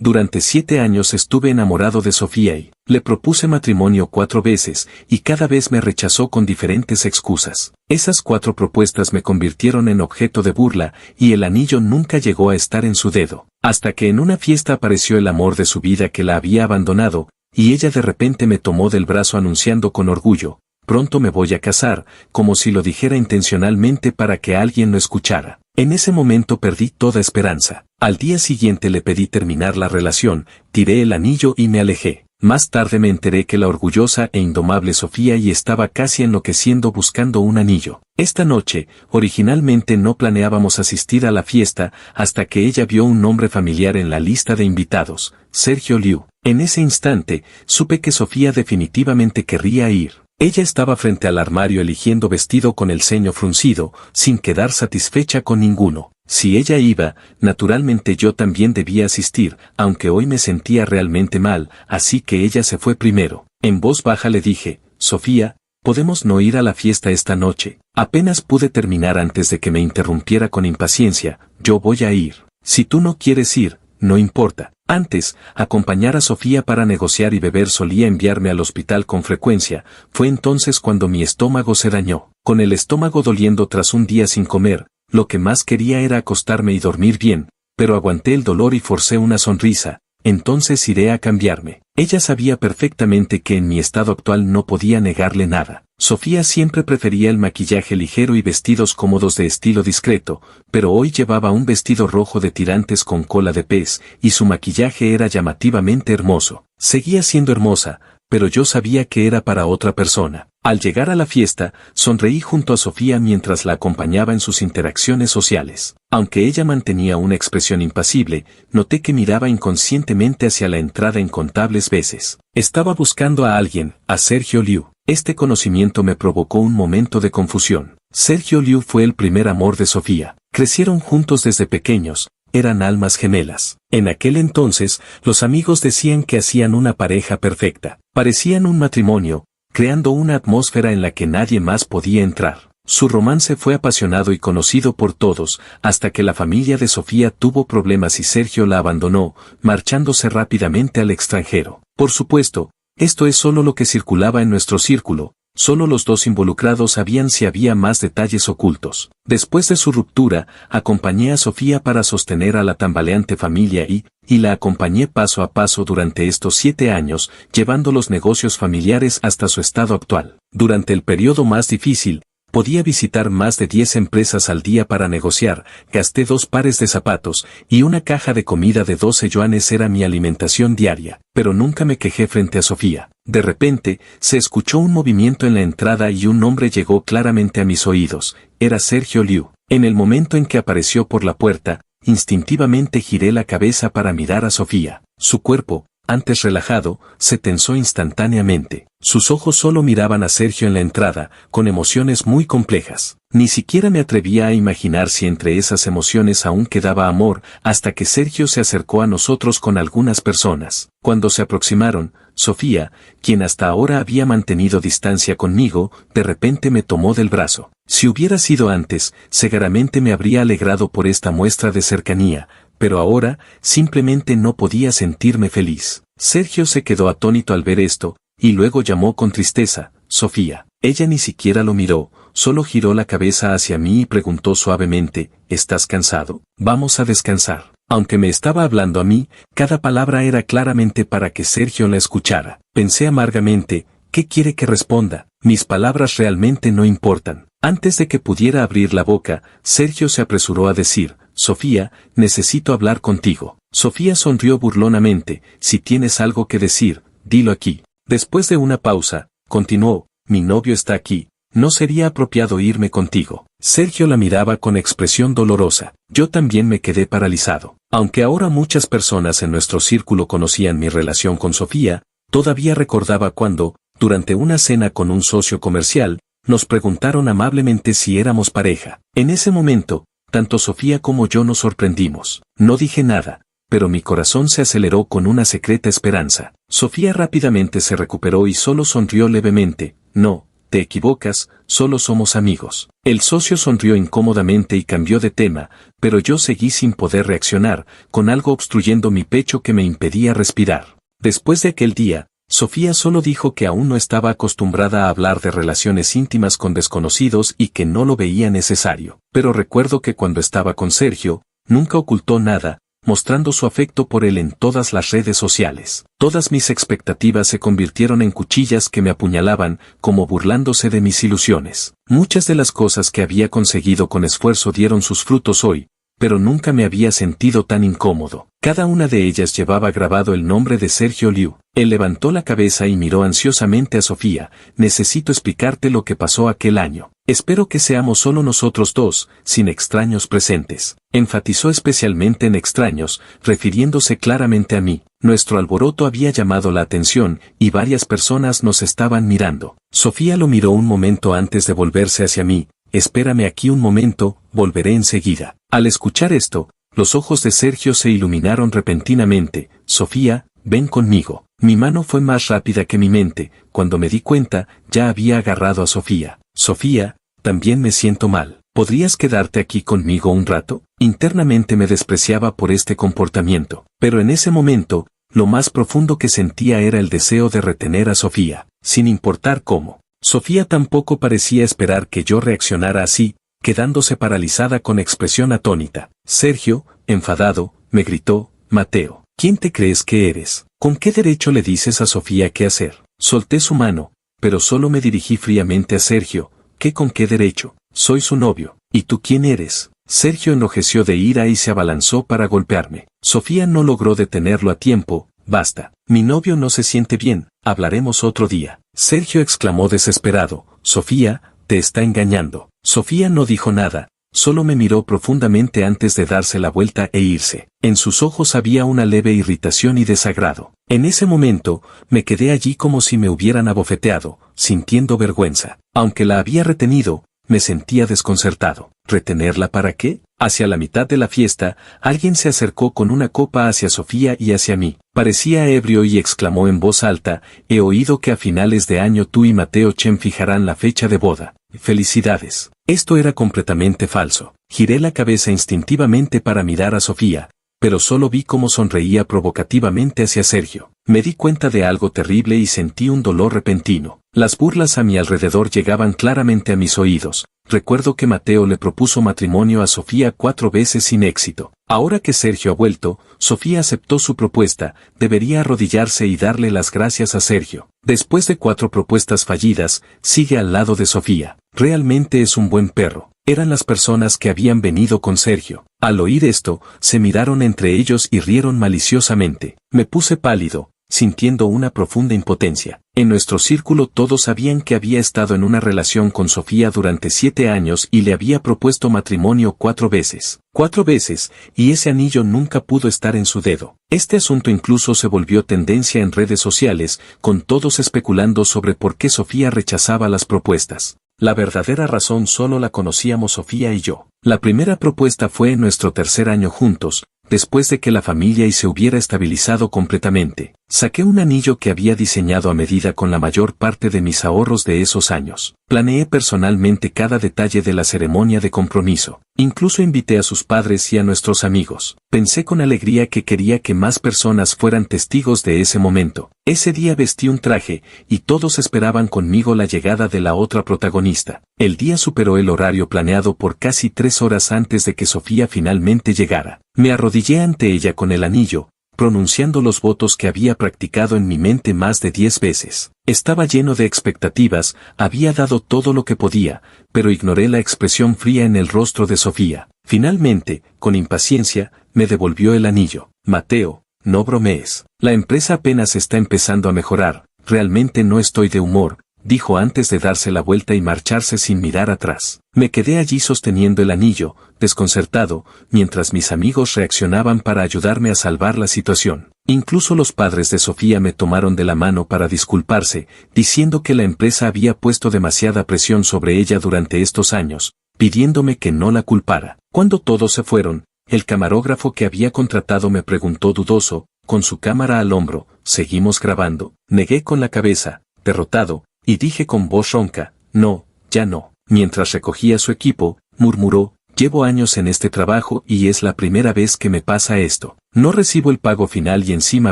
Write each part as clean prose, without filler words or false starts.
Durante 7 años estuve enamorado de Sofía y le propuse matrimonio 4 veces, y cada vez me rechazó con diferentes excusas. Esas 4 propuestas me convirtieron en objeto de burla, y el anillo nunca llegó a estar en su dedo. Hasta que en una fiesta apareció el amor de su vida que la había abandonado, y ella de repente me tomó del brazo anunciando con orgullo: pronto me voy a casar, como si lo dijera intencionalmente para que alguien lo escuchara. En ese momento perdí toda esperanza. Al día siguiente le pedí terminar la relación, tiré el anillo y me alejé. Más tarde me enteré que la orgullosa e indomable Sofía y estaba casi enloqueciendo buscando un anillo. Esta noche, originalmente no planeábamos asistir a la fiesta, hasta que ella vio un nombre familiar en la lista de invitados: Sergio Liu. En ese instante, supe que Sofía definitivamente querría ir. Ella estaba frente al armario eligiendo vestido con el ceño fruncido, sin quedar satisfecha con ninguno. Si ella iba, naturalmente yo también debía asistir, aunque hoy me sentía realmente mal, así que ella se fue primero. En voz baja le dije: Sofía, ¿podemos no ir a la fiesta esta noche? Apenas pude terminar antes de que me interrumpiera con impaciencia: yo voy a ir. Si tú no quieres ir, no importa. Antes, acompañar a Sofía para negociar y beber solía enviarme al hospital con frecuencia. Fue entonces cuando mi estómago se dañó. Con el estómago doliendo tras un día sin comer, lo que más quería era acostarme y dormir bien, pero aguanté el dolor y forcé una sonrisa. Entonces iré a cambiarme. Ella sabía perfectamente que en mi estado actual no podía negarle nada. Sofía siempre prefería el maquillaje ligero y vestidos cómodos de estilo discreto, pero hoy llevaba un vestido rojo de tirantes con cola de pez, y su maquillaje era llamativamente hermoso. Seguía siendo hermosa, pero yo sabía que era para otra persona. Al llegar a la fiesta, sonreí junto a Sofía mientras la acompañaba en sus interacciones sociales. Aunque ella mantenía una expresión impasible, noté que miraba inconscientemente hacia la entrada incontables veces. Estaba buscando a alguien, a Sergio Liu. Este conocimiento me provocó un momento de confusión. Sergio Liu fue el primer amor de Sofía. Crecieron juntos desde pequeños. Eran almas gemelas. En aquel entonces, los amigos decían que hacían una pareja perfecta. Parecían un matrimonio, creando una atmósfera en la que nadie más podía entrar. Su romance fue apasionado y conocido por todos, hasta que la familia de Sofía tuvo problemas y Sergio la abandonó, marchándose rápidamente al extranjero. Por supuesto, esto es solo lo que circulaba en nuestro círculo. Solo los dos involucrados sabían si había más detalles ocultos. Después de su ruptura, acompañé a Sofía para sostener a la tambaleante familia y la acompañé paso a paso durante estos 7 años, llevando los negocios familiares hasta su estado actual. Durante el periodo más difícil, podía visitar más de 10 empresas al día para negociar, gasté 2 pares de zapatos, y una caja de comida de 12 yuanes era mi alimentación diaria, pero nunca me quejé frente a Sofía. De repente, se escuchó un movimiento en la entrada y un nombre llegó claramente a mis oídos: era Sergio Liu. En el momento en que apareció por la puerta, instintivamente giré la cabeza para mirar a Sofía. Su cuerpo, antes relajado, se tensó instantáneamente. Sus ojos solo miraban a Sergio en la entrada, con emociones muy complejas. Ni siquiera me atrevía a imaginar si entre esas emociones aún quedaba amor, hasta que Sergio se acercó a nosotros con algunas personas. Cuando se aproximaron, Sofía, quien hasta ahora había mantenido distancia conmigo, de repente me tomó del brazo. Si hubiera sido antes, seguramente me habría alegrado por esta muestra de cercanía, pero ahora, simplemente no podía sentirme feliz. Sergio se quedó atónito al ver esto, y luego llamó con tristeza: Sofía. Ella ni siquiera lo miró, solo giró la cabeza hacia mí y preguntó suavemente: ¿estás cansado? Vamos a descansar. Aunque me estaba hablando a mí, cada palabra era claramente para que Sergio la escuchara. Pensé amargamente: ¿qué quiere que responda? Mis palabras realmente no importan. Antes de que pudiera abrir la boca, Sergio se apresuró a decir: Sofía, necesito hablar contigo. Sofía sonrió burlonamente: si tienes algo que decir, dilo aquí. Después de una pausa, continuó: mi novio está aquí, no sería apropiado irme contigo. Sergio la miraba con expresión dolorosa. Yo también me quedé paralizado. Aunque ahora muchas personas en nuestro círculo conocían mi relación con Sofía, todavía recordaba cuando, durante una cena con un socio comercial, nos preguntaron amablemente si éramos pareja. En ese momento, tanto Sofía como yo nos sorprendimos. No dije nada, pero mi corazón se aceleró con una secreta esperanza. Sofía rápidamente se recuperó y solo sonrió levemente: no, te equivocas, solo somos amigos. El socio sonrió incómodamente y cambió de tema, pero yo seguí sin poder reaccionar, con algo obstruyendo mi pecho que me impedía respirar. Después de aquel día, Sofía solo dijo que aún no estaba acostumbrada a hablar de relaciones íntimas con desconocidos y que no lo veía necesario. Pero recuerdo que cuando estaba con Sergio, nunca ocultó nada, mostrando su afecto por él en todas las redes sociales. Todas mis expectativas se convirtieron en cuchillas que me apuñalaban, como burlándose de mis ilusiones. Muchas de las cosas que había conseguido con esfuerzo dieron sus frutos hoy, pero nunca me había sentido tan incómodo. Cada una de ellas llevaba grabado el nombre de Sergio Liu. Él levantó la cabeza y miró ansiosamente a Sofía. Necesito explicarte lo que pasó aquel año. Espero que seamos solo nosotros dos, sin extraños presentes. Enfatizó especialmente en extraños, refiriéndose claramente a mí. Nuestro alboroto había llamado la atención, y varias personas nos estaban mirando. Sofía lo miró un momento antes de volverse hacia mí. Espérame aquí un momento, volveré enseguida. Al escuchar esto, los ojos de Sergio se iluminaron repentinamente. Sofía, ven conmigo. Mi mano fue más rápida que mi mente. Cuando me di cuenta, ya había agarrado a Sofía. Sofía, también me siento mal. ¿Podrías quedarte aquí conmigo un rato? Internamente me despreciaba por este comportamiento. Pero en ese momento, lo más profundo que sentía era el deseo de retener a Sofía, sin importar cómo. Sofía tampoco parecía esperar que yo reaccionara así, quedándose paralizada con expresión atónita. Sergio, enfadado, me gritó, Mateo, ¿quién te crees que eres? ¿Con qué derecho le dices a Sofía qué hacer? Solté su mano, pero solo me dirigí fríamente a Sergio. ¿Qué con qué derecho? Soy su novio. ¿Y tú quién eres? Sergio enrojeció de ira y se abalanzó para golpearme. Sofía no logró detenerlo a tiempo. Basta. Mi novio no se siente bien. Hablaremos otro día. Sergio exclamó desesperado. Sofía, te está engañando. Sofía no dijo nada, solo me miró profundamente antes de darse la vuelta e irse. En sus ojos había una leve irritación y desagrado. En ese momento, me quedé allí como si me hubieran abofeteado, sintiendo vergüenza. Aunque la había retenido, me sentía desconcertado. ¿Retenerla para qué? Hacia la mitad de la fiesta, alguien se acercó con una copa hacia Sofía y hacia mí. Parecía ebrio y exclamó en voz alta, he oído que a finales de año tú y Mateo Chen fijarán la fecha de boda. ¡Felicidades! Esto era completamente falso. Giré la cabeza instintivamente para mirar a Sofía, pero solo vi cómo sonreía provocativamente hacia Sergio. Me di cuenta de algo terrible y sentí un dolor repentino. Las burlas a mi alrededor llegaban claramente a mis oídos. Recuerdo que Mateo le propuso matrimonio a Sofía 4 veces sin éxito. Ahora que Sergio ha vuelto, Sofía aceptó su propuesta, debería arrodillarse y darle las gracias a Sergio. Después de 4 propuestas fallidas, sigue al lado de Sofía. Realmente es un buen perro. Eran las personas que habían venido con Sergio. Al oír esto, se miraron entre ellos y rieron maliciosamente. Me puse pálido, sintiendo una profunda impotencia. En nuestro círculo todos sabían que había estado en una relación con Sofía durante 7 años y le había propuesto matrimonio 4 veces. 4 veces, y ese anillo nunca pudo estar en su dedo. Este asunto incluso se volvió tendencia en redes sociales, con todos especulando sobre por qué Sofía rechazaba las propuestas. La verdadera razón solo la conocíamos Sofía y yo. La primera propuesta fue en nuestro 3er año juntos, después de que la familia y se hubiera estabilizado completamente. Saqué un anillo que había diseñado a medida con la mayor parte de mis ahorros de esos años. Planeé personalmente cada detalle de la ceremonia de compromiso. Incluso invité a sus padres y a nuestros amigos. Pensé con alegría que quería que más personas fueran testigos de ese momento. Ese día vestí un traje, y todos esperaban conmigo la llegada de la otra protagonista. El día superó el horario planeado por casi 3 horas antes de que Sofía finalmente llegara. Me arrodillé ante ella con el anillo, pronunciando los votos que había practicado en mi mente más de 10 veces. Estaba lleno de expectativas, había dado todo lo que podía, pero ignoré la expresión fría en el rostro de Sofía. Finalmente, con impaciencia, me devolvió el anillo. Mateo, no bromees. La empresa apenas está empezando a mejorar, realmente no estoy de humor, dijo antes de darse la vuelta y marcharse sin mirar atrás. Me quedé allí sosteniendo el anillo, desconcertado, mientras mis amigos reaccionaban para ayudarme a salvar la situación. Incluso los padres de Sofía me tomaron de la mano para disculparse, diciendo que la empresa había puesto demasiada presión sobre ella durante estos años, pidiéndome que no la culpara. Cuando todos se fueron, el camarógrafo que había contratado me preguntó dudoso, con su cámara al hombro, ¿seguimos grabando? Negué con la cabeza, derrotado, y dije con voz ronca, no, ya no. Mientras recogía su equipo, murmuró: llevo años en este trabajo y es la primera vez que me pasa esto. No recibo el pago final y encima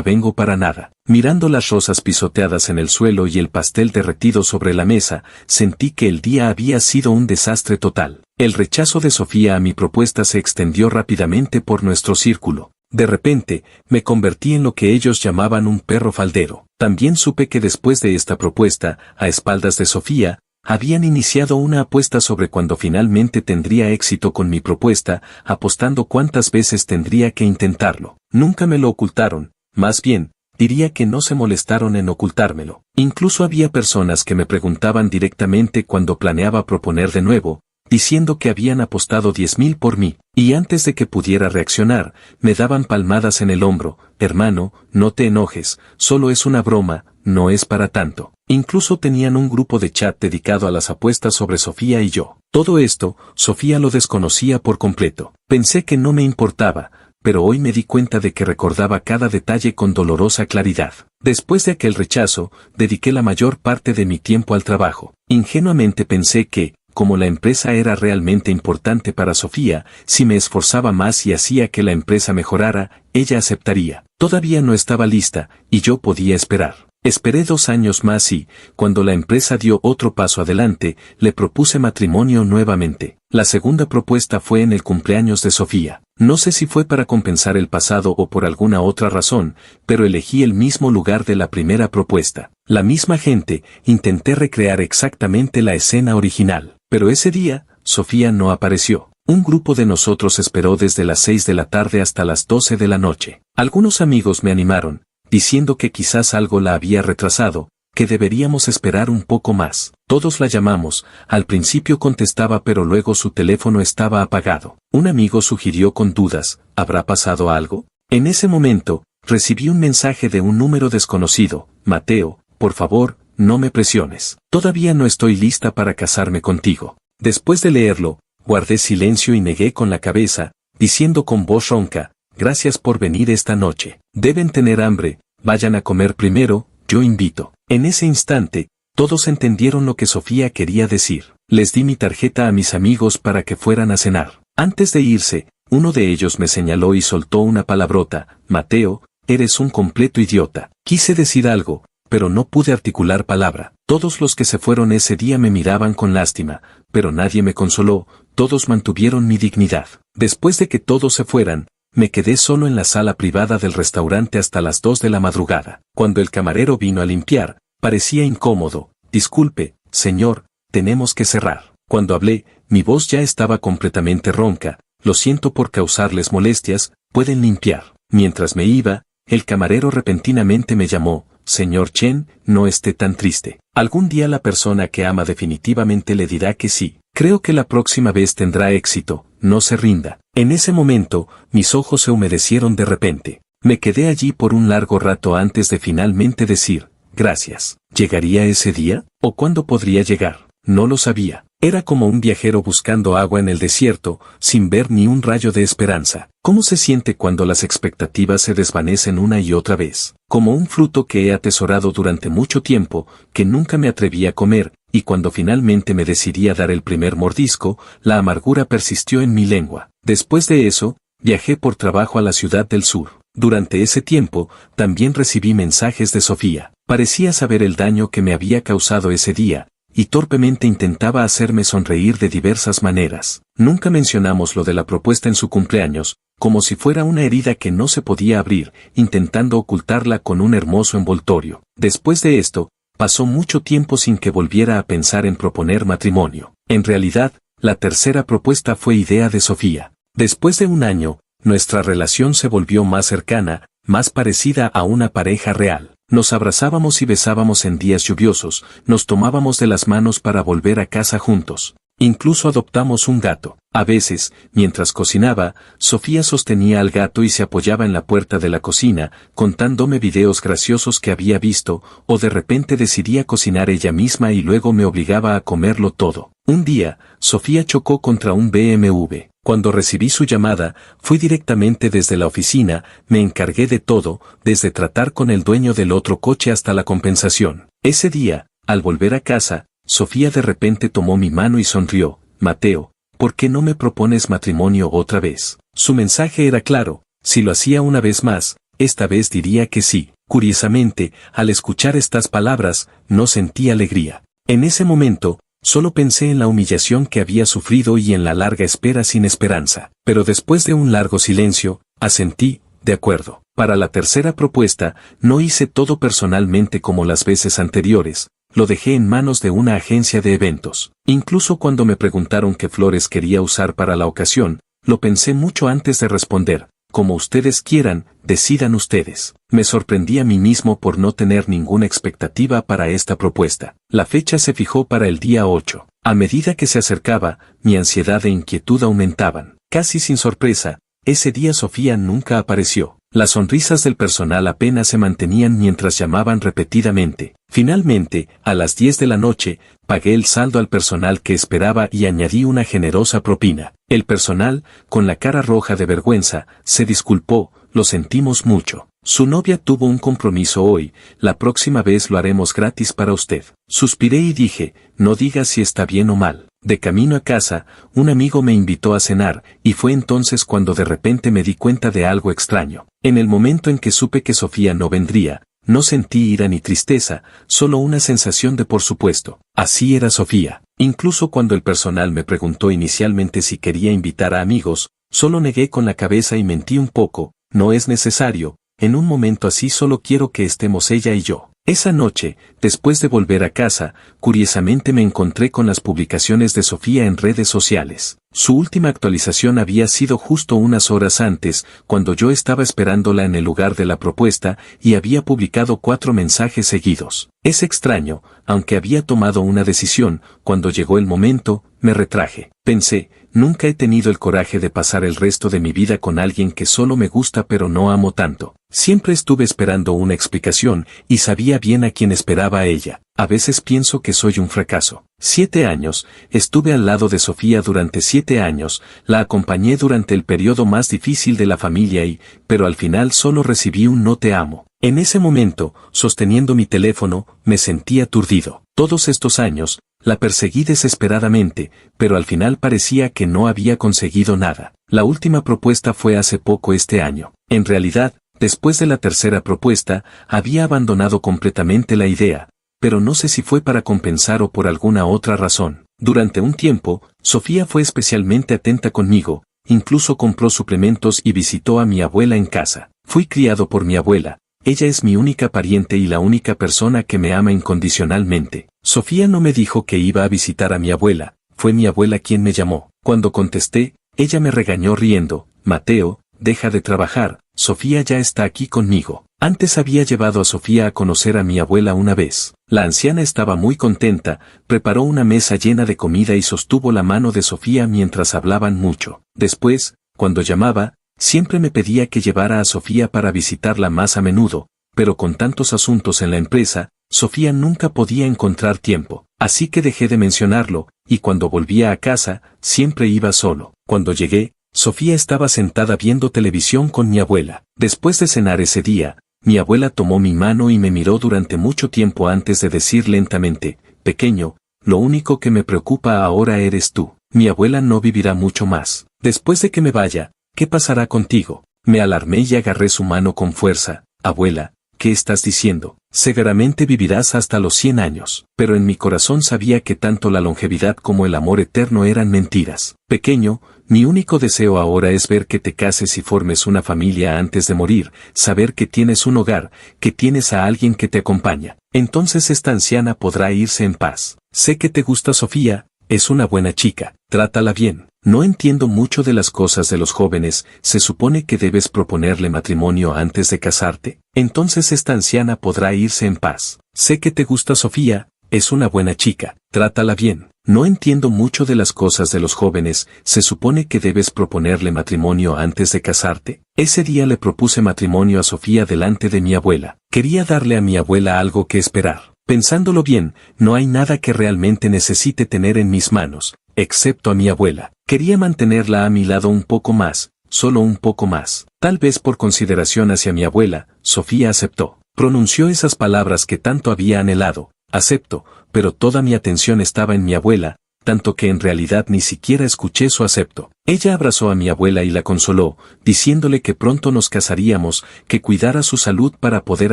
vengo para nada. Mirando las rosas pisoteadas en el suelo y el pastel derretido sobre la mesa, sentí que el día había sido un desastre total. El rechazo de Sofía a mi propuesta se extendió rápidamente por nuestro círculo. De repente, me convertí en lo que ellos llamaban un perro faldero. También supe que después de esta propuesta, a espaldas de Sofía, habían iniciado una apuesta sobre cuándo finalmente tendría éxito con mi propuesta, apostando cuántas veces tendría que intentarlo. Nunca me lo ocultaron, más bien, diría que no se molestaron en ocultármelo. Incluso había personas que me preguntaban directamente cuando planeaba proponer de nuevo, diciendo que habían apostado 10.000 por mí, y antes de que pudiera reaccionar, me daban palmadas en el hombro: hermano, no te enojes, solo es una broma, no es para tanto. Incluso tenían un grupo de chat dedicado a las apuestas sobre Sofía y yo. Todo esto, Sofía lo desconocía por completo. Pensé que no me importaba, pero hoy me di cuenta de que recordaba cada detalle con dolorosa claridad. Después de aquel rechazo, dediqué la mayor parte de mi tiempo al trabajo. Ingenuamente pensé que, como la empresa era realmente importante para Sofía, si me esforzaba más y hacía que la empresa mejorara, ella aceptaría. Todavía no estaba lista, y yo podía esperar. Esperé 2 años más y, cuando la empresa dio otro paso adelante, le propuse matrimonio nuevamente. La segunda propuesta fue en el cumpleaños de Sofía. No sé si fue para compensar el pasado o por alguna otra razón, pero elegí el mismo lugar de la primera propuesta. La misma gente, intenté recrear exactamente la escena original. Pero ese día, Sofía no apareció. Un grupo de nosotros esperó desde las 6 de la tarde hasta las 12 de la noche. Algunos amigos me animaron, diciendo que quizás algo la había retrasado, que deberíamos esperar un poco más. Todos la llamamos, al principio contestaba pero luego su teléfono estaba apagado. Un amigo sugirió con dudas: ¿habrá pasado algo? En ese momento, recibí un mensaje de un número desconocido: Mateo, por favor, no me presiones. Todavía no estoy lista para casarme contigo. Después de leerlo, guardé silencio y negué con la cabeza, diciendo con voz ronca: gracias por venir esta noche. Deben tener hambre, vayan a comer primero, yo invito. En ese instante, todos entendieron lo que Sofía quería decir. Les di mi tarjeta a mis amigos para que fueran a cenar. Antes de irse, uno de ellos me señaló y soltó una palabrota: Mateo, eres un completo idiota. Quise decir algo, pero no pude articular palabra. Todos los que se fueron ese día me miraban con lástima, pero nadie me consoló, todos mantuvieron mi dignidad. Después de que todos se fueran, me quedé solo en la sala privada del restaurante hasta las 2 de la madrugada. Cuando el camarero vino a limpiar, parecía incómodo: disculpe, señor, tenemos que cerrar. Cuando hablé, mi voz ya estaba completamente ronca: lo siento por causarles molestias, pueden limpiar. Mientras me iba, el camarero repentinamente me llamó: señor Chen, no esté tan triste. Algún día la persona que ama definitivamente le dirá que sí. Creo que la próxima vez tendrá éxito, no se rinda. En ese momento, mis ojos se humedecieron de repente. Me quedé allí por un largo rato antes de finalmente decir: gracias. ¿Llegaría ese día? ¿O cuándo podría llegar? No lo sabía. Era como un viajero buscando agua en el desierto, sin ver ni un rayo de esperanza. ¿Cómo se siente cuando las expectativas se desvanecen una y otra vez? Como un fruto que he atesorado durante mucho tiempo, que nunca me atreví a comer, y cuando finalmente me decidí a dar el primer mordisco, la amargura persistió en mi lengua. Después de eso, viajé por trabajo a la ciudad del sur. Durante ese tiempo, también recibí mensajes de Sofía. Parecía saber el daño que me había causado ese día, y torpemente intentaba hacerme sonreír de diversas maneras. Nunca mencionamos lo de la propuesta en su cumpleaños, como si fuera una herida que no se podía abrir, intentando ocultarla con un hermoso envoltorio. Después de esto, pasó mucho tiempo sin que volviera a pensar en proponer matrimonio. En realidad, la tercera propuesta fue idea de Sofía. Después de 1 año, nuestra relación se volvió más cercana, más parecida a una pareja real. Nos abrazábamos y besábamos en días lluviosos, nos tomábamos de las manos para volver a casa juntos. Incluso adoptamos un gato. A veces, mientras cocinaba, Sofía sostenía al gato y se apoyaba en la puerta de la cocina, contándome videos graciosos que había visto, o de repente decidía cocinar ella misma y luego me obligaba a comerlo todo. Un día, Sofía chocó contra un BMW. Cuando recibí su llamada, fui directamente desde la oficina, me encargué de todo, desde tratar con el dueño del otro coche hasta la compensación. Ese día, al volver a casa, Sofía de repente tomó mi mano y sonrió. Mateo, ¿por qué no me propones matrimonio otra vez? Su mensaje era claro, si lo hacía una vez más, esta vez diría que sí. Curiosamente, al escuchar estas palabras, no sentí alegría. En ese momento, solo pensé en la humillación que había sufrido y en la larga espera sin esperanza. Pero después de un largo silencio, asentí, de acuerdo. Para la tercera propuesta, no hice todo personalmente como las veces anteriores, lo dejé en manos de una agencia de eventos. Incluso cuando me preguntaron qué flores quería usar para la ocasión, lo pensé mucho antes de responder. Como ustedes quieran, decidan ustedes. Me sorprendí a mí mismo por no tener ninguna expectativa para esta propuesta. La fecha se fijó para el día 8. A medida que se acercaba, mi ansiedad e inquietud aumentaban. Casi sin sorpresa, ese día Sofía nunca apareció. Las sonrisas del personal apenas se mantenían mientras llamaban repetidamente. Finalmente, a las 10 de la noche, pagué el saldo al personal que esperaba y añadí una generosa propina. El personal, con la cara roja de vergüenza, se disculpó, lo sentimos mucho. Su novia tuvo un compromiso hoy, la próxima vez lo haremos gratis para usted. Suspiré y dije, no digas si está bien o mal. De camino a casa, un amigo me invitó a cenar, y fue entonces cuando de repente me di cuenta de algo extraño. En el momento en que supe que Sofía no vendría, no sentí ira ni tristeza, solo una sensación de por supuesto. Así era Sofía. Incluso cuando el personal me preguntó inicialmente si quería invitar a amigos, solo negué con la cabeza y mentí un poco, no es necesario, en un momento así solo quiero que estemos ella y yo. Esa noche, después de volver a casa, curiosamente me encontré con las publicaciones de Sofía en redes sociales. Su última actualización había sido justo unas horas antes, cuando yo estaba esperándola en el lugar de la propuesta, y había publicado 4 mensajes seguidos. Es extraño, aunque había tomado una decisión, cuando llegó el momento, me retraje. Pensé, nunca he tenido el coraje de pasar el resto de mi vida con alguien que solo me gusta pero no amo tanto. Siempre estuve esperando una explicación, y sabía bien a quién esperaba a ella. A veces pienso que soy un fracaso. 7 años, estuve al lado de Sofía durante 7 años, la acompañé durante el periodo más difícil de la familia pero al final solo recibí un no te amo. En ese momento, sosteniendo mi teléfono, me sentí aturdido. Todos estos años, la perseguí desesperadamente, pero al final parecía que no había conseguido nada. La última propuesta fue hace poco este año. En realidad, después de la tercera propuesta, había abandonado completamente la idea, pero no sé si fue para compensar o por alguna otra razón. Durante un tiempo, Sofía fue especialmente atenta conmigo, incluso compró suplementos y visitó a mi abuela en casa. Fui criado por mi abuela, ella es mi única pariente y la única persona que me ama incondicionalmente. Sofía no me dijo que iba a visitar a mi abuela, fue mi abuela quien me llamó. Cuando contesté, ella me regañó riendo, Mateo, deja de trabajar, Sofía ya está aquí conmigo. Antes había llevado a Sofía a conocer a mi abuela una vez. La anciana estaba muy contenta, preparó una mesa llena de comida y sostuvo la mano de Sofía mientras hablaban mucho. Después, cuando llamaba, siempre me pedía que llevara a Sofía para visitarla más a menudo, pero con tantos asuntos en la empresa, Sofía nunca podía encontrar tiempo. Así que dejé de mencionarlo, y cuando volvía a casa, siempre iba solo. Cuando llegué, Sofía estaba sentada viendo televisión con mi abuela. Después de cenar ese día, mi abuela tomó mi mano y me miró durante mucho tiempo antes de decir lentamente, pequeño, lo único que me preocupa ahora eres tú. Mi abuela no vivirá mucho más. Después de que me vaya, ¿qué pasará contigo? Me alarmé y agarré su mano con fuerza. Abuela, ¿qué estás diciendo? Seguramente vivirás hasta los 100 años. Pero en mi corazón sabía que tanto la longevidad como el amor eterno eran mentiras. Pequeño, mi único deseo ahora es ver que te cases y formes una familia antes de morir, saber que tienes un hogar, que tienes a alguien que te acompaña. Entonces esta anciana podrá irse en paz. Sé que te gusta Sofía, es una buena chica, trátala bien. No entiendo mucho de las cosas de los jóvenes, ¿se supone que debes proponerle matrimonio antes de casarte? Entonces esta anciana podrá irse en paz. Sé que te gusta Sofía, es una buena chica, trátala bien. No entiendo mucho de las cosas de los jóvenes, ¿se supone que debes proponerle matrimonio antes de casarte? Ese día le propuse matrimonio a Sofía delante de mi abuela. Quería darle a mi abuela algo que esperar. Pensándolo bien, no hay nada que realmente necesite tener en mis manos, excepto a mi abuela. Quería mantenerla a mi lado un poco más, solo un poco más. Tal vez por consideración hacia mi abuela, Sofía aceptó. Pronunció esas palabras que tanto había anhelado, acepto, pero toda mi atención estaba en mi abuela, tanto que en realidad ni siquiera escuché su acepto. Ella abrazó a mi abuela y la consoló, diciéndole que pronto nos casaríamos, que cuidara su salud para poder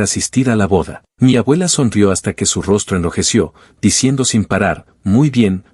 asistir a la boda. Mi abuela sonrió hasta que su rostro enrojeció, diciendo sin parar, muy bien,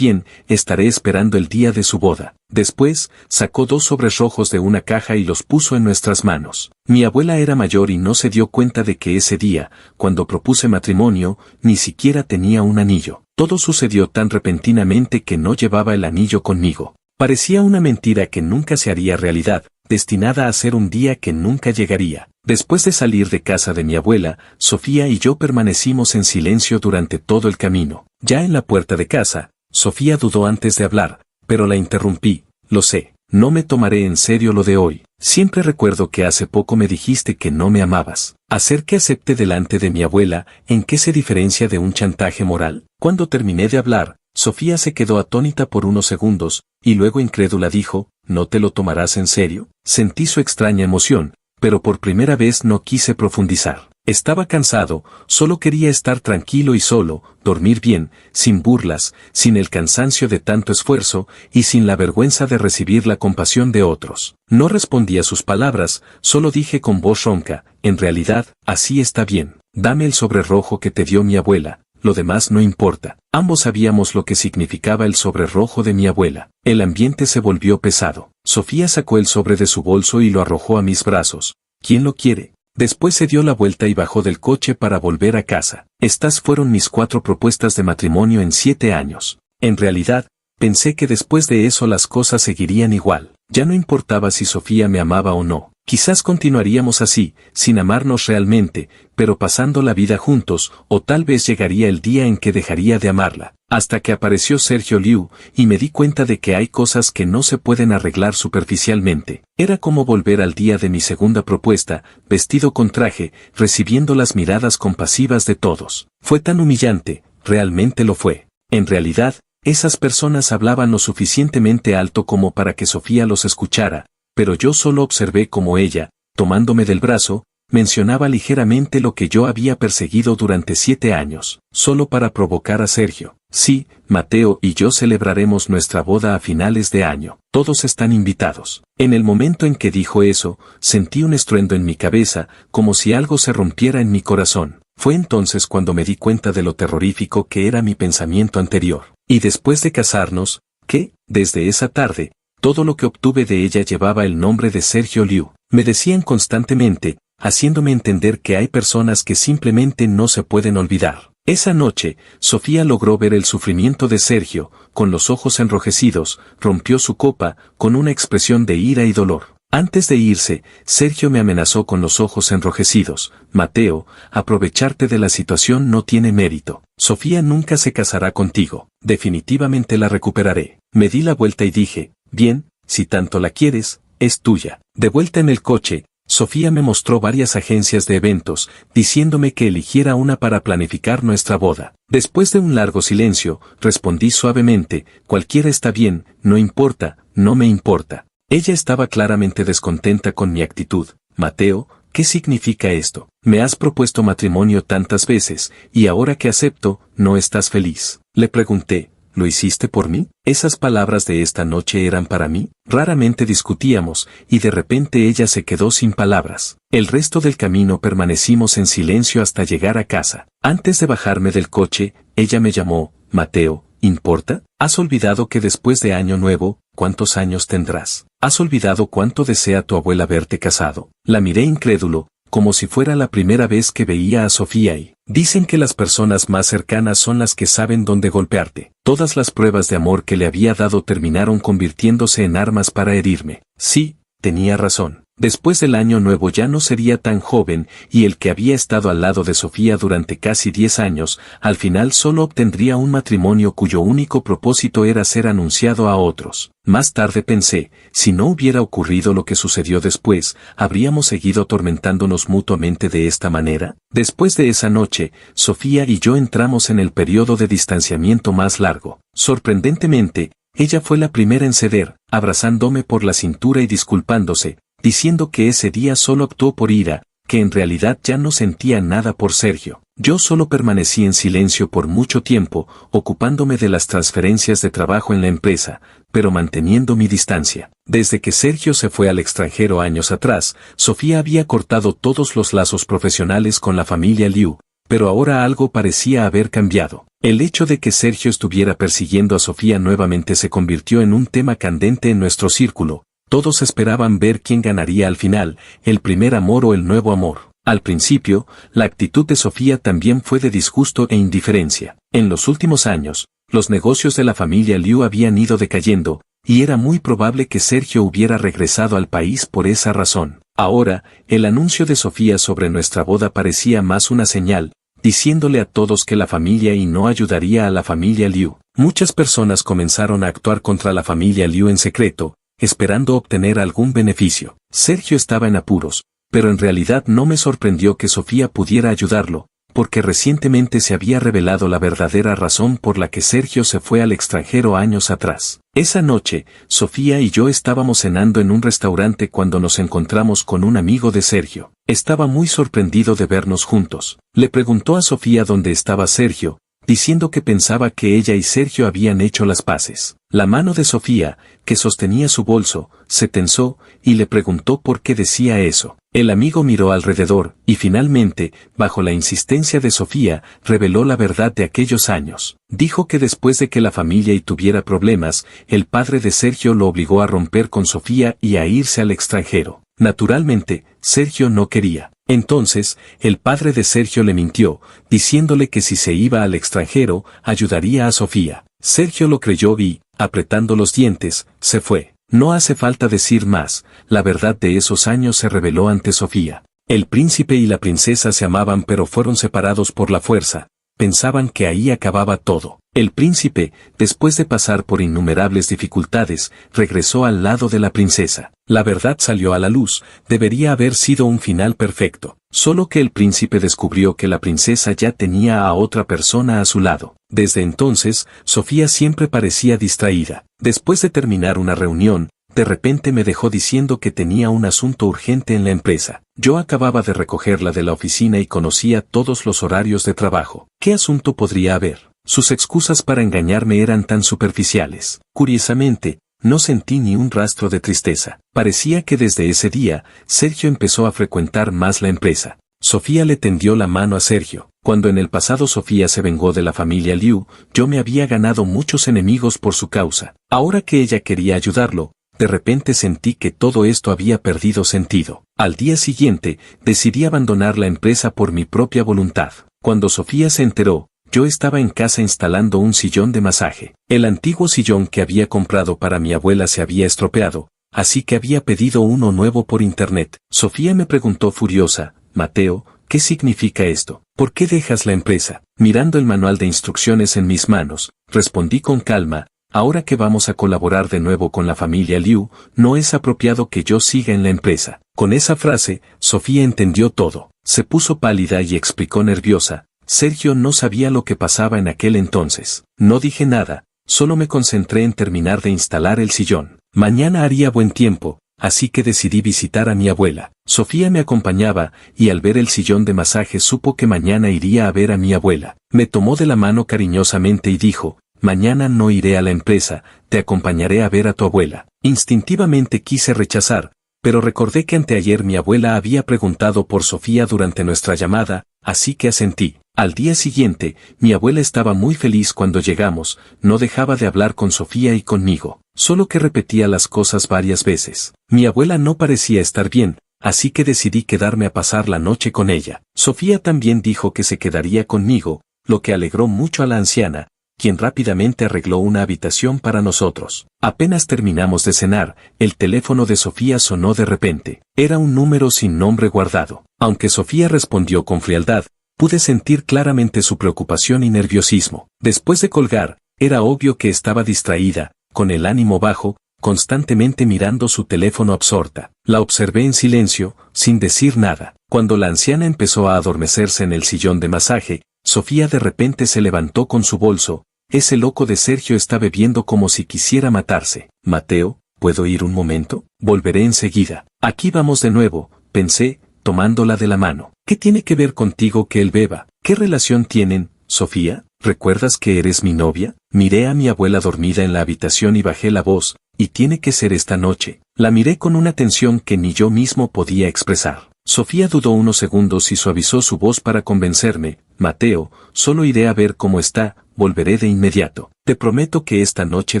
estaré esperando el día de su boda. Después, sacó 2 sobres rojos de una caja y los puso en nuestras manos. Mi abuela era mayor y no se dio cuenta de que ese día, cuando propuse matrimonio, ni siquiera tenía un anillo. Todo sucedió tan repentinamente que no llevaba el anillo conmigo. Parecía una mentira que nunca se haría realidad, destinada a ser un día que nunca llegaría. Después de salir de casa de mi abuela, Sofía y yo permanecimos en silencio durante todo el camino. Ya en la puerta de casa, Sofía dudó antes de hablar, pero la interrumpí. Lo sé, no me tomaré en serio lo de hoy. Siempre recuerdo que hace poco me dijiste que no me amabas. Hacer que acepte delante de mi abuela, ¿en qué se diferencia de un chantaje moral? Cuando terminé de hablar, Sofía se quedó atónita por unos segundos, y luego incrédula dijo, ¿no te lo tomarás en serio? Sentí su extraña emoción, pero por primera vez no quise profundizar. Estaba cansado, solo quería estar tranquilo y solo, dormir bien, sin burlas, sin el cansancio de tanto esfuerzo, y sin la vergüenza de recibir la compasión de otros. No respondí a sus palabras, solo dije con voz ronca, en realidad, así está bien. Dame el sobre rojo que te dio mi abuela, lo demás no importa. Ambos sabíamos lo que significaba el sobre rojo de mi abuela. El ambiente se volvió pesado. Sofía sacó el sobre de su bolso y lo arrojó a mis brazos. ¿Quién lo quiere? Después se dio la vuelta y bajó del coche para volver a casa. Estas fueron mis 4 propuestas de matrimonio en 7 años. En realidad, pensé que después de eso las cosas seguirían igual. Ya no importaba si Sofía me amaba o no. Quizás continuaríamos así, sin amarnos realmente, pero pasando la vida juntos, o tal vez llegaría el día en que dejaría de amarla. Hasta que apareció Sergio Liu, y me di cuenta de que hay cosas que no se pueden arreglar superficialmente. Era como volver al día de mi segunda propuesta, vestido con traje, recibiendo las miradas compasivas de todos. Fue tan humillante, realmente lo fue. En realidad, esas personas hablaban lo suficientemente alto como para que Sofía los escuchara, pero yo solo observé cómo ella, tomándome del brazo, mencionaba ligeramente lo que yo había perseguido durante 7 años, solo para provocar a Sergio. Sí, Mateo y yo celebraremos nuestra boda a finales de año. Todos están invitados. En el momento en que dijo eso, sentí un estruendo en mi cabeza, como si algo se rompiera en mi corazón. Fue entonces cuando me di cuenta de lo terrorífico que era mi pensamiento anterior. Y después de casarnos, ¿qué? Desde esa tarde, todo lo que obtuve de ella llevaba el nombre de Sergio Liu. Me decían constantemente, haciéndome entender que hay personas que simplemente no se pueden olvidar. Esa noche, Sofía logró ver el sufrimiento de Sergio, con los ojos enrojecidos, rompió su copa, con una expresión de ira y dolor. Antes de irse, Sergio me amenazó con los ojos enrojecidos, Mateo, aprovecharte de la situación no tiene mérito. Sofía nunca se casará contigo, definitivamente la recuperaré. Me di la vuelta y dije, bien, si tanto la quieres, es tuya. De vuelta en el coche, Sofía me mostró varias agencias de eventos, diciéndome que eligiera una para planificar nuestra boda. Después de un largo silencio, respondí suavemente, cualquiera está bien, no importa, no me importa. Ella estaba claramente descontenta con mi actitud. Mateo, ¿qué significa esto? Me has propuesto matrimonio tantas veces, y ahora que acepto, ¿no estás feliz? Le pregunté. ¿Lo hiciste por mí? Esas palabras de esta noche eran para mí. Raramente discutíamos, y de repente ella se quedó sin palabras. El resto del camino permanecimos en silencio hasta llegar a casa. Antes de bajarme del coche, ella me llamó, Mateo, ¿importa? ¿Has olvidado que después de Año Nuevo, cuántos años tendrás? ¿Has olvidado cuánto desea tu abuela verte casado? La miré incrédulo, como si fuera la primera vez que veía a Sofía y... Dicen que las personas más cercanas son las que saben dónde golpearte. Todas las pruebas de amor que le había dado terminaron convirtiéndose en armas para herirme. Sí, tenía razón. Después del Año Nuevo ya no sería tan joven, y el que había estado al lado de Sofía durante casi 10 años, al final solo obtendría un matrimonio cuyo único propósito era ser anunciado a otros. Más tarde pensé, si no hubiera ocurrido lo que sucedió después, ¿habríamos seguido atormentándonos mutuamente de esta manera? Después de esa noche, Sofía y yo entramos en el periodo de distanciamiento más largo. Sorprendentemente, ella fue la primera en ceder, abrazándome por la cintura y disculpándose, diciendo que ese día solo actuó por ira, que en realidad ya no sentía nada por Sergio. Yo solo permanecí en silencio por mucho tiempo, ocupándome de las transferencias de trabajo en la empresa, pero manteniendo mi distancia. Desde que Sergio se fue al extranjero años atrás, Sofía había cortado todos los lazos profesionales con la familia Liu, pero ahora algo parecía haber cambiado. El hecho de que Sergio estuviera persiguiendo a Sofía nuevamente se convirtió en un tema candente en nuestro círculo. Todos esperaban ver quién ganaría al final, el primer amor o el nuevo amor. Al principio, la actitud de Sofía también fue de disgusto e indiferencia. En los últimos años, los negocios de la familia Liu habían ido decayendo, y era muy probable que Sergio hubiera regresado al país por esa razón. Ahora, el anuncio de Sofía sobre nuestra boda parecía más una señal, diciéndole a todos que la familia y no ayudaría a la familia Liu. Muchas personas comenzaron a actuar contra la familia Liu en secreto, esperando obtener algún beneficio. Sergio estaba en apuros, pero en realidad no me sorprendió que Sofía pudiera ayudarlo, porque recientemente se había revelado la verdadera razón por la que Sergio se fue al extranjero años atrás. Esa noche, Sofía y yo estábamos cenando en un restaurante cuando nos encontramos con un amigo de Sergio. Estaba muy sorprendido de vernos juntos. Le preguntó a Sofía dónde estaba Sergio, diciendo que pensaba que ella y Sergio habían hecho las paces. La mano de Sofía, que sostenía su bolso, se tensó, y le preguntó por qué decía eso. El amigo miró alrededor, y finalmente, bajo la insistencia de Sofía, reveló la verdad de aquellos años. Dijo que después de que la familia y tuviera problemas, el padre de Sergio lo obligó a romper con Sofía y a irse al extranjero. Naturalmente, Sergio no quería. Entonces, el padre de Sergio le mintió, diciéndole que si se iba al extranjero, ayudaría a Sofía. Sergio lo creyó y, apretando los dientes, se fue. No hace falta decir más, la verdad de esos años se reveló ante Sofía. El príncipe y la princesa se amaban pero fueron separados por la fuerza. Pensaban que ahí acababa todo. El príncipe, después de pasar por innumerables dificultades, regresó al lado de la princesa. La verdad salió a la luz, debería haber sido un final perfecto. Solo que el príncipe descubrió que la princesa ya tenía a otra persona a su lado. Desde entonces, Sofía siempre parecía distraída. Después de terminar una reunión, de repente me dejó diciendo que tenía un asunto urgente en la empresa. Yo acababa de recogerla de la oficina y conocía todos los horarios de trabajo. ¿Qué asunto podría haber? Sus excusas para engañarme eran tan superficiales. Curiosamente, no sentí ni un rastro de tristeza. Parecía que desde ese día, Sergio empezó a frecuentar más la empresa. Sofía le tendió la mano a Sergio. Cuando en el pasado Sofía se vengó de la familia Liu, yo me había ganado muchos enemigos por su causa. Ahora que ella quería ayudarlo, de repente sentí que todo esto había perdido sentido. Al día siguiente, decidí abandonar la empresa por mi propia voluntad. Cuando Sofía se enteró, yo estaba en casa instalando un sillón de masaje. El antiguo sillón que había comprado para mi abuela se había estropeado, así que había pedido uno nuevo por internet. Sofía me preguntó furiosa, Mateo, ¿qué significa esto? ¿Por qué dejas la empresa? Mirando el manual de instrucciones en mis manos, respondí con calma, ahora que vamos a colaborar de nuevo con la familia Liu, no es apropiado que yo siga en la empresa. Con esa frase, Sofía entendió todo. Se puso pálida y explicó nerviosa, Sergio no sabía lo que pasaba en aquel entonces. No dije nada, solo me concentré en terminar de instalar el sillón. Mañana haría buen tiempo, así que decidí visitar a mi abuela. Sofía me acompañaba, y al ver el sillón de masaje supo que mañana iría a ver a mi abuela. Me tomó de la mano cariñosamente y dijo, mañana no iré a la empresa, te acompañaré a ver a tu abuela. Instintivamente quise rechazar, pero recordé que anteayer mi abuela había preguntado por Sofía durante nuestra llamada, así que asentí. Al día siguiente, mi abuela estaba muy feliz cuando llegamos, no dejaba de hablar con Sofía y conmigo, solo que repetía las cosas varias veces. Mi abuela no parecía estar bien, así que decidí quedarme a pasar la noche con ella. Sofía también dijo que se quedaría conmigo, lo que alegró mucho a la anciana, quien rápidamente arregló una habitación para nosotros. Apenas terminamos de cenar, el teléfono de Sofía sonó de repente. Era un número sin nombre guardado. Aunque Sofía respondió con frialdad, pude sentir claramente su preocupación y nerviosismo. Después de colgar, era obvio que estaba distraída, con el ánimo bajo, constantemente mirando su teléfono absorta. La observé en silencio, sin decir nada. Cuando la anciana empezó a adormecerse en el sillón de masaje, Sofía de repente se levantó con su bolso. Ese loco de Sergio está bebiendo como si quisiera matarse. Mateo, ¿puedo ir un momento? Volveré enseguida. Aquí vamos de nuevo, pensé, tomándola de la mano. ¿Qué tiene que ver contigo que él beba? ¿Qué relación tienen, Sofía? ¿Recuerdas que eres mi novia? Miré a mi abuela dormida en la habitación y bajé la voz, y tiene que ser esta noche. La miré con una tensión que ni yo mismo podía expresar. Sofía dudó unos segundos y suavizó su voz para convencerme. Mateo, solo iré a ver cómo está, volveré de inmediato. Te prometo que esta noche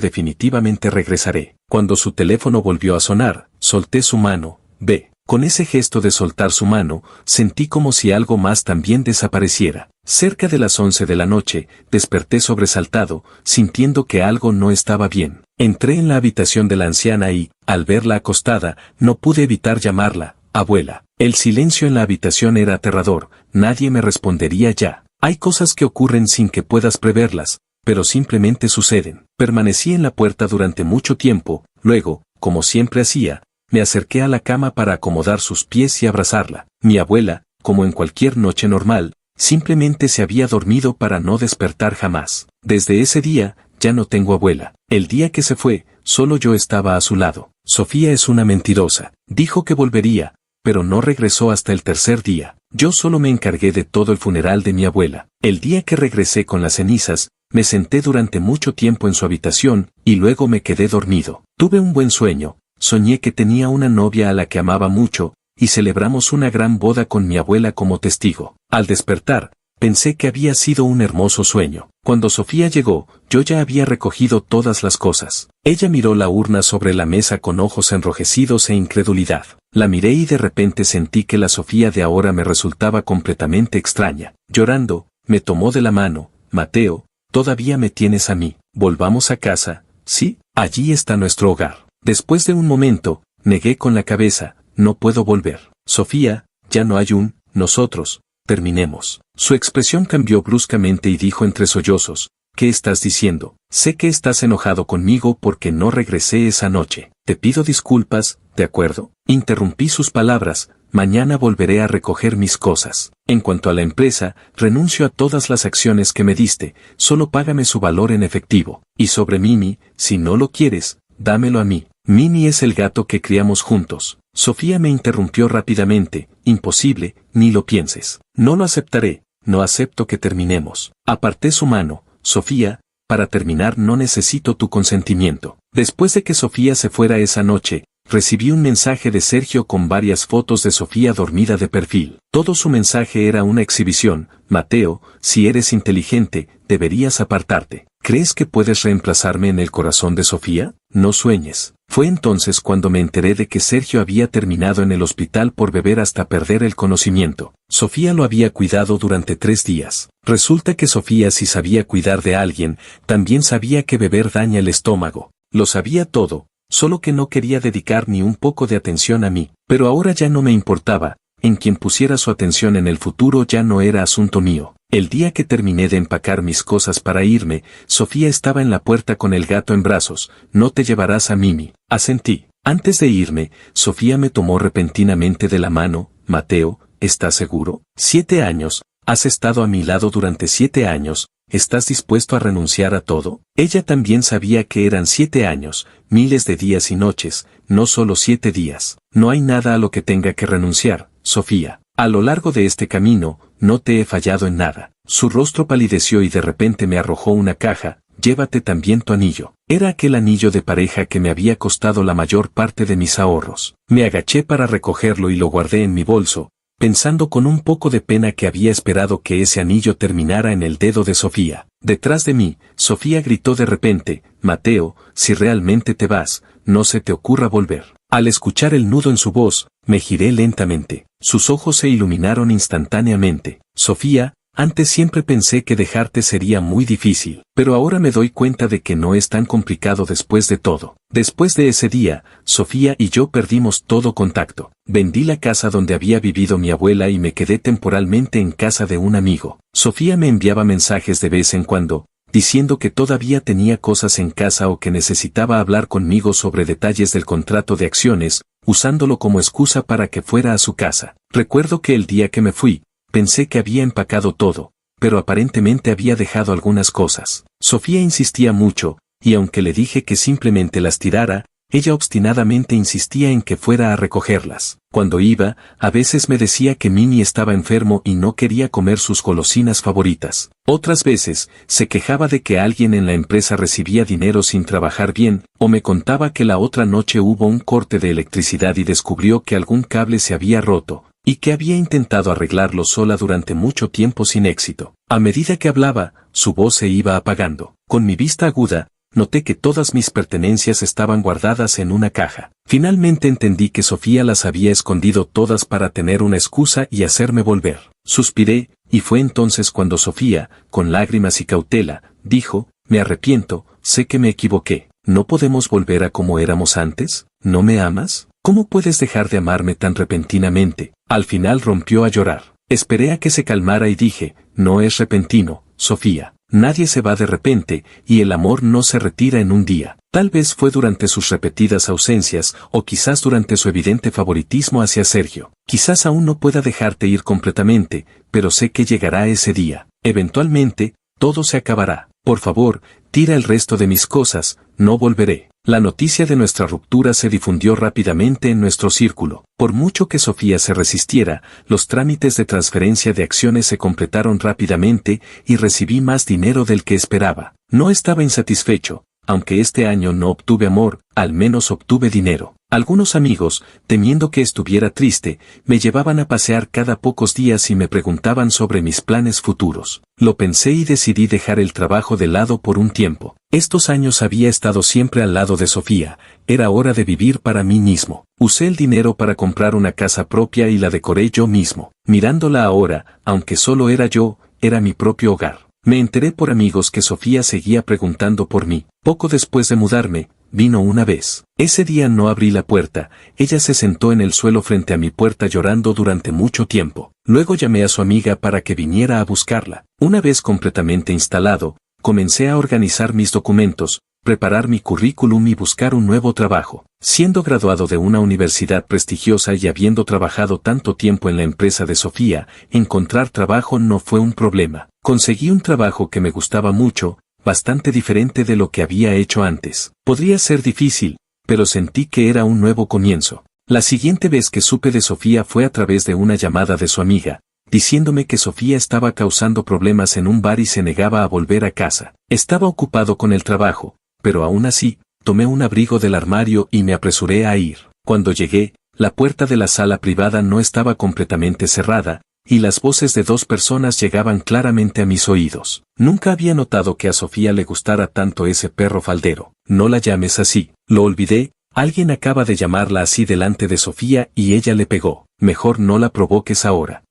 definitivamente regresaré. Cuando su teléfono volvió a sonar, solté su mano. Ve. Con ese gesto de soltar su mano, sentí como si algo más también desapareciera. Cerca de las 11 de la noche, desperté sobresaltado, sintiendo que algo no estaba bien. Entré en la habitación de la anciana y, al verla acostada, no pude evitar llamarla, abuela. El silencio en la habitación era aterrador, nadie me respondería ya. Hay cosas que ocurren sin que puedas preverlas, pero simplemente suceden. Permanecí en la puerta durante mucho tiempo, luego, como siempre hacía, me acerqué a la cama para acomodar sus pies y abrazarla. Mi abuela, como en cualquier noche normal, simplemente se había dormido para no despertar jamás. Desde ese día, ya no tengo abuela. El día que se fue, solo yo estaba a su lado. Sofía es una mentirosa. Dijo que volvería, pero no regresó hasta el tercer día. Yo solo me encargué de todo el funeral de mi abuela. El día que regresé con las cenizas, me senté durante mucho tiempo en su habitación, y luego me quedé dormido. Tuve un buen sueño. Soñé que tenía una novia a la que amaba mucho, y celebramos una gran boda con mi abuela como testigo. Al despertar, pensé que había sido un hermoso sueño. Cuando Sofía llegó, yo ya había recogido todas las cosas. Ella miró la urna sobre la mesa con ojos enrojecidos e incredulidad. La miré y de repente sentí que la Sofía de ahora me resultaba completamente extraña. Llorando, me tomó de la mano. Mateo, todavía me tienes a mí. Volvamos a casa, ¿sí? Allí está nuestro hogar. Después de un momento, negué con la cabeza, no puedo volver. Sofía, ya no hay nosotros, terminemos. Su expresión cambió bruscamente y dijo entre sollozos, ¿qué estás diciendo? Sé que estás enojado conmigo porque no regresé esa noche. Te pido disculpas, ¿de acuerdo? Interrumpí sus palabras, mañana volveré a recoger mis cosas. En cuanto a la empresa, renuncio a todas las acciones que me diste, solo págame su valor en efectivo. Y sobre Mimi, si no lo quieres, dámelo a mí. Mimi es el gato que criamos juntos. Sofía me interrumpió rápidamente, imposible, ni lo pienses. No lo aceptaré, no acepto que terminemos. Aparté su mano, Sofía, para terminar no necesito tu consentimiento. Después de que Sofía se fuera esa noche, recibí un mensaje de Sergio con varias fotos de Sofía dormida de perfil. Todo su mensaje era una exhibición. Mateo, si eres inteligente, deberías apartarte. ¿Crees que puedes reemplazarme en el corazón de Sofía? No sueñes. Fue entonces cuando me enteré de que Sergio había terminado en el hospital por beber hasta perder el conocimiento. Sofía lo había cuidado durante 3 días. Resulta que Sofía, si sabía cuidar de alguien, también sabía que beber daña el estómago. Lo sabía todo, solo que no quería dedicar ni un poco de atención a mí. Pero ahora ya no me importaba. En quien pusiera su atención en el futuro ya no era asunto mío. El día que terminé de empacar mis cosas para irme, Sofía estaba en la puerta con el gato en brazos. No te llevarás a Mimi. Asentí. Antes de irme, Sofía me tomó repentinamente de la mano. Mateo, ¿estás seguro? 7 años. Has estado a mi lado durante 7 años. ¿Estás dispuesto a renunciar a todo? Ella también sabía que eran 7 años, miles de días y noches, no solo 7 días. No hay nada a lo que tenga que renunciar, Sofía. A lo largo de este camino, no te he fallado en nada. Su rostro palideció y de repente me arrojó una caja. Llévate también tu anillo. Era aquel anillo de pareja que me había costado la mayor parte de mis ahorros. Me agaché para recogerlo y lo guardé en mi bolso, pensando con un poco de pena que había esperado que ese anillo terminara en el dedo de Sofía. Detrás de mí, Sofía gritó de repente, Mateo, si realmente te vas, no se te ocurra volver. Al escuchar el nudo en su voz, me giré lentamente. Sus ojos se iluminaron instantáneamente. Sofía, antes siempre pensé que dejarte sería muy difícil, pero ahora me doy cuenta de que no es tan complicado después de todo. Después de ese día, Sofía y yo perdimos todo contacto. Vendí la casa donde había vivido mi abuela y me quedé temporalmente en casa de un amigo. Sofía me enviaba mensajes de vez en cuando, diciendo que todavía tenía cosas en casa o que necesitaba hablar conmigo sobre detalles del contrato de acciones, usándolo como excusa para que fuera a su casa. Recuerdo que el día que me fui, pensé que había empacado todo, pero aparentemente había dejado algunas cosas. Sofía insistía mucho, y aunque le dije que simplemente las tirara, ella obstinadamente insistía en que fuera a recogerlas. Cuando iba, a veces me decía que Mimi estaba enfermo y no quería comer sus golosinas favoritas. Otras veces, se quejaba de que alguien en la empresa recibía dinero sin trabajar bien, o me contaba que la otra noche hubo un corte de electricidad y descubrió que algún cable se había roto, y que había intentado arreglarlo sola durante mucho tiempo sin éxito. A medida que hablaba, su voz se iba apagando. Con mi vista aguda, noté que todas mis pertenencias estaban guardadas en una caja. Finalmente entendí que Sofía las había escondido todas para tener una excusa y hacerme volver. Suspiré, y fue entonces cuando Sofía, con lágrimas y cautela, dijo: «Me arrepiento, sé que me equivoqué. ¿No podemos volver a como éramos antes? ¿No me amas? ¿Cómo puedes dejar de amarme tan repentinamente?». Al final rompió a llorar. Esperé a que se calmara y dije: «No es repentino, Sofía. Nadie se va de repente, y el amor no se retira en un día. Tal vez fue durante sus repetidas ausencias, o quizás durante su evidente favoritismo hacia Sergio. Quizás aún no pueda dejarte ir completamente, pero sé que llegará ese día. Eventualmente, todo se acabará. Por favor, tira el resto de mis cosas, no volveré». La noticia de nuestra ruptura se difundió rápidamente en nuestro círculo. Por mucho que Sofía se resistiera, los trámites de transferencia de acciones se completaron rápidamente y recibí más dinero del que esperaba. No estaba insatisfecho. Aunque este año no obtuve amor, al menos obtuve dinero. Algunos amigos, temiendo que estuviera triste, me llevaban a pasear cada pocos días y me preguntaban sobre mis planes futuros. Lo pensé y decidí dejar el trabajo de lado por un tiempo. Estos años había estado siempre al lado de Sofía, era hora de vivir para mí mismo. Usé el dinero para comprar una casa propia y la decoré yo mismo. Mirándola ahora, aunque solo era yo, era mi propio hogar. Me enteré por amigos que Sofía seguía preguntando por mí. Poco después de mudarme, vino una vez. Ese día no abrí la puerta, ella se sentó en el suelo frente a mi puerta llorando durante mucho tiempo. Luego llamé a su amiga para que viniera a buscarla. Una vez completamente instalado, comencé a organizar mis documentos, preparar mi currículum y buscar un nuevo trabajo. Siendo graduado de una universidad prestigiosa y habiendo trabajado tanto tiempo en la empresa de Sofía, encontrar trabajo no fue un problema. Conseguí un trabajo que me gustaba mucho, bastante diferente de lo que había hecho antes. Podría ser difícil, pero sentí que era un nuevo comienzo. La siguiente vez que supe de Sofía fue a través de una llamada de su amiga, diciéndome que Sofía estaba causando problemas en un bar y se negaba a volver a casa. Estaba ocupado con el trabajo, pero aún así, tomé un abrigo del armario y me apresuré a ir. Cuando llegué, la puerta de la sala privada no estaba completamente cerrada, y las voces de dos personas llegaban claramente a mis oídos. Nunca había notado que a Sofía le gustara tanto ese perro faldero. «No la llames así». Lo olvidé, alguien acaba de llamarla así delante de Sofía y ella le pegó. «Mejor no la provoques ahora».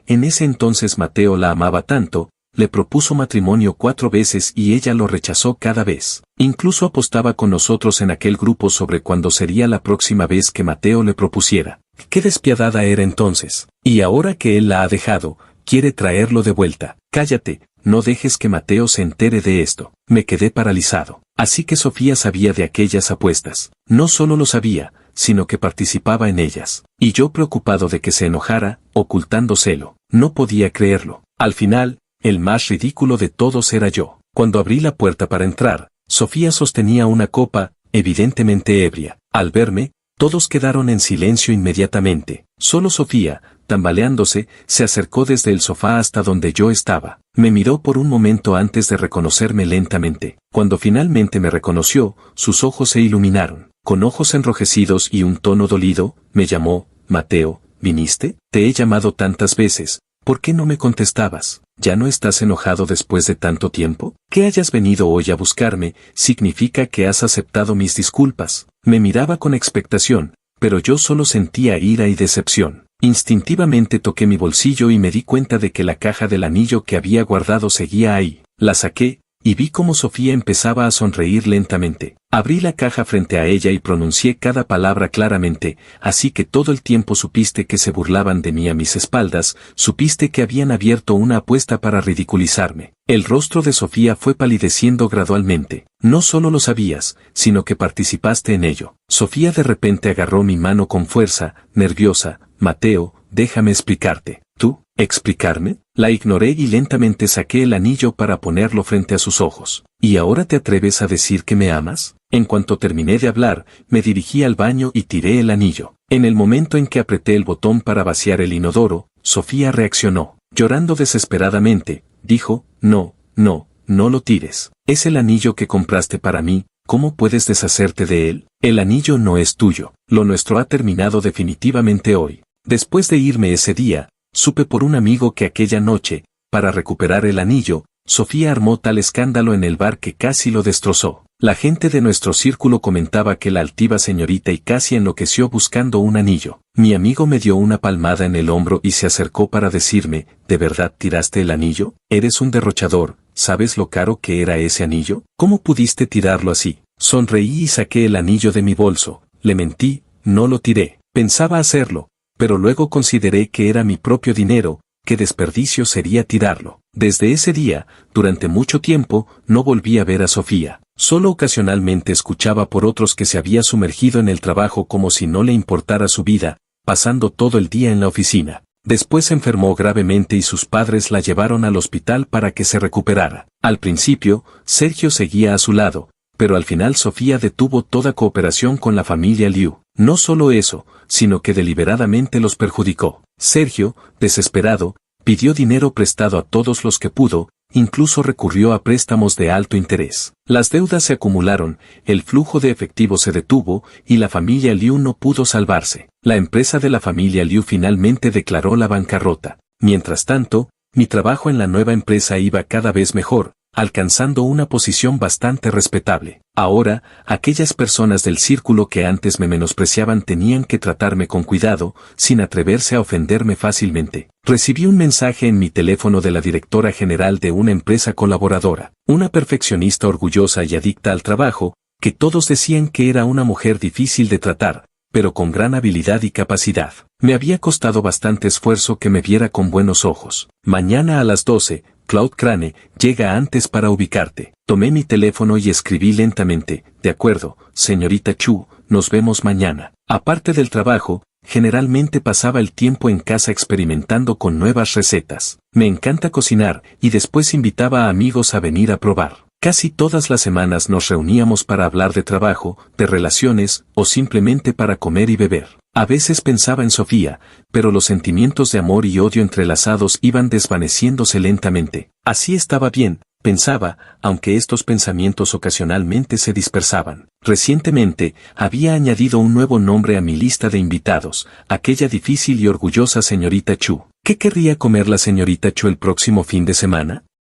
En ese entonces Mateo la amaba tanto, le propuso matrimonio 4 veces y ella lo rechazó cada vez. Incluso apostaba con nosotros en aquel grupo sobre cuándo sería la próxima vez que Mateo le propusiera. Qué despiadada era entonces. Y ahora que él la ha dejado, quiere traerlo de vuelta. «Cállate, no dejes que Mateo se entere de esto». Me quedé paralizado. Así que Sofía sabía de aquellas apuestas. No solo lo sabía, sino que participaba en ellas. Y yo preocupado de que se enojara, ocultándoselo. No podía creerlo. Al final, el más ridículo de todos era yo. Cuando abrí la puerta para entrar, Sofía sostenía una copa, evidentemente ebria. Al verme, todos quedaron en silencio inmediatamente. Solo Sofía, tambaleándose, se acercó desde el sofá hasta donde yo estaba. Me miró por un momento antes de reconocerme lentamente. Cuando finalmente me reconoció, sus ojos se iluminaron. Con ojos enrojecidos y un tono dolido, me llamó: «Mateo, ¿viniste? Te he llamado tantas veces. ¿Por qué no me contestabas? ¿Ya no estás enojado después de tanto tiempo? Que hayas venido hoy a buscarme, significa que has aceptado mis disculpas». Me miraba con expectación, pero yo solo sentía ira y decepción. Instintivamente toqué mi bolsillo y me di cuenta de que la caja del anillo que había guardado seguía ahí. La saqué, y vi cómo Sofía empezaba a sonreír lentamente. Abrí la caja frente a ella y pronuncié cada palabra claramente: «Así que todo el tiempo supiste que se burlaban de mí a mis espaldas, supiste que habían abierto una apuesta para ridiculizarme». El rostro de Sofía fue palideciendo gradualmente. «No solo lo sabías, sino que participaste en ello». Sofía de repente agarró mi mano con fuerza, nerviosa. «Mateo, déjame explicarte». «¿Tú? ¿Explicarme? La ignoré y lentamente saqué el anillo para ponerlo frente a sus ojos. ¿Y ahora te atreves a decir que me amas? En cuanto terminé de hablar, me dirigí al baño y tiré el anillo. En el momento en que apreté el botón para vaciar el inodoro, Sofía reaccionó. Llorando desesperadamente, dijo, no lo tires. Es el anillo que compraste para mí, ¿cómo puedes deshacerte de él? El anillo no es tuyo. Lo nuestro ha terminado definitivamente hoy. Después de irme ese día, supe por un amigo que aquella noche, para recuperar el anillo, Sofía armó tal escándalo en el bar que casi lo destrozó. La gente de nuestro círculo comentaba que la altiva señorita y casi enloqueció buscando un anillo. Mi amigo me dio una palmada en el hombro y se acercó para decirme, ¿de verdad tiraste el anillo? Eres un derrochador, ¿sabes lo caro que era ese anillo? ¿Cómo pudiste tirarlo así? Sonreí y saqué el anillo de mi bolso. Le mentí, no lo tiré. Pensaba hacerlo, pero luego consideré que era mi propio dinero, qué desperdicio sería tirarlo. Desde ese día, durante mucho tiempo, no volví a ver a Sofía. Solo ocasionalmente escuchaba por otros que se había sumergido en el trabajo como si no le importara su vida, pasando todo el día en la oficina. Después se enfermó gravemente y sus padres la llevaron al hospital para que se recuperara. Al principio, Sergio seguía a su lado, pero al final Sofía detuvo toda cooperación con la familia Liu. No solo eso, sino que deliberadamente los perjudicó. Sergio, desesperado, pidió dinero prestado a todos los que pudo, incluso recurrió a préstamos de alto interés. Las deudas se acumularon, el flujo de efectivo se detuvo y la familia Liu no pudo salvarse. La empresa de la familia Liu finalmente declaró la bancarrota. Mientras tanto, mi trabajo en la nueva empresa iba cada vez mejor, alcanzando una posición bastante respetable. Ahora, aquellas personas del círculo que antes me menospreciaban tenían que tratarme con cuidado, sin atreverse a ofenderme fácilmente. Recibí un mensaje en mi teléfono de la directora general de una empresa colaboradora, una perfeccionista orgullosa y adicta al trabajo, que todos decían que era una mujer difícil de tratar, pero con gran habilidad y capacidad. Me había costado bastante esfuerzo que me viera con buenos ojos. Mañana a las 12, Cloud Crane llega antes para ubicarte. Tomé mi teléfono y escribí lentamente, de acuerdo, señorita Chu, nos vemos mañana. Aparte del trabajo, generalmente pasaba el tiempo en casa experimentando con nuevas recetas. Me encanta cocinar y después invitaba a amigos a venir a probar. Casi todas las semanas nos reuníamos para hablar de trabajo, de relaciones o simplemente para comer y beber. A veces pensaba en Sofía, pero los sentimientos de amor y odio entrelazados iban desvaneciéndose lentamente. Así estaba bien, pensaba, aunque estos pensamientos ocasionalmente se dispersaban. Recientemente, había añadido un nuevo nombre a mi lista de invitados, aquella difícil y orgullosa señorita Chu. ¿Qué querría comer la señorita Chu el próximo fin de semana?